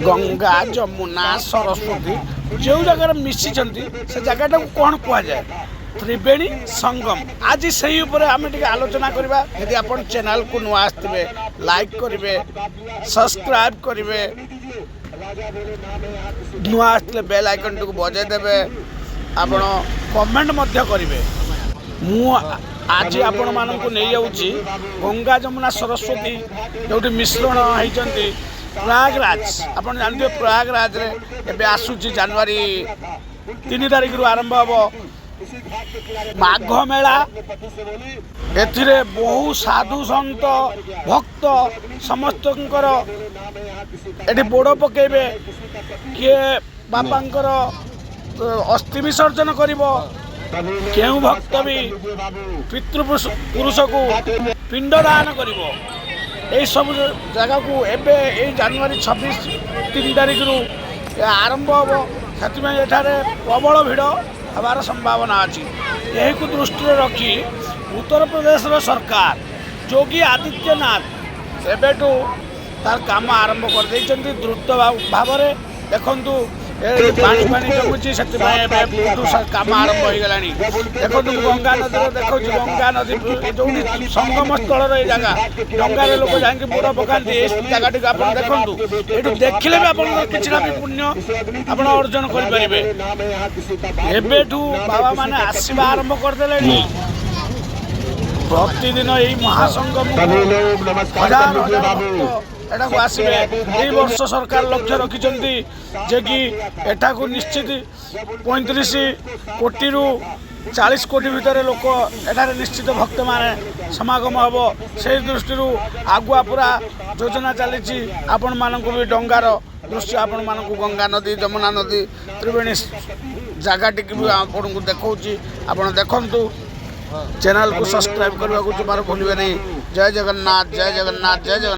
गंगा जमुना सरस्वती जो जगह मिसी से जगह को कौन कहुए त्रिवेणी संगम। आज से आम आलोचना करवा। यदि आप चैनल को नुआ आसवे लाइक करेंगे सब्सक्राइब करेंगे नुआ आसले बेल आइकन को बजाई देवे आपण कमेंट करेंगे। मु आज आपण मानक नहीं जाऊँगी गंगा जमुना सरस्वती जो मिश्रण होती प्रयागराज। आप जानते प्रयागराज रे आसूची जनवरी 3 तारिख रु आरंभ हम माघ मेला। एथिरे बहु साधु संत भक्त समस्त एटी बोड़ पकेबे किए बापांकर अस्थि विसर्जन करिवो केउ भक्त भी पितृपुरुष को पिंडदान करिवो। यही सब जगह को एबे जनवरी 26 3 तारिख रु आरंभ हम से प्रबल भिड़ हमार संभावना अच्छी। यही को दृष्टि रखी उत्तर प्रदेश सरकार योगी आदित्यनाथ एबेठू तार काम आरंभ कर देइचंती द्रुत भाव में। देखु पानी पानी जमुची से काम आरंभ हो गला। देखो गंगा नदी देखो गंगा नदी जो संगम स्थल रही जगह डंगार लोक जाकि बुड़ पकाती जगह टी आप देखो ये देखिले भी आप किसी भी पुण्य आप अर्जन करेंगे। एबेठू बाबा माने आसवा आरंभ करदे प्रतिदिन यही महासंगम हजार हजार भक्त एटा को आसबे। यही वर्ष सरकार लक्ष्य रखिंट जे कि एटा को निश्चित 35 कोटी रु 40 कोटी भितर लोक एठारे निश्चित भक्त माने समागम हम। से दृष्टि आगुआ पूरा योजना चली। आपण मानक भी डंगार दृश्य आपण मानक गंगा नदी जमुना नदी त्रिवेणी जगह टी भी आपको देखा आप देखु। चैनल को सब्सक्राइब करने को जमार भूलिए नहीं। जय जगन्नाथ जय जगन्नाथ जय जगन्नाथ।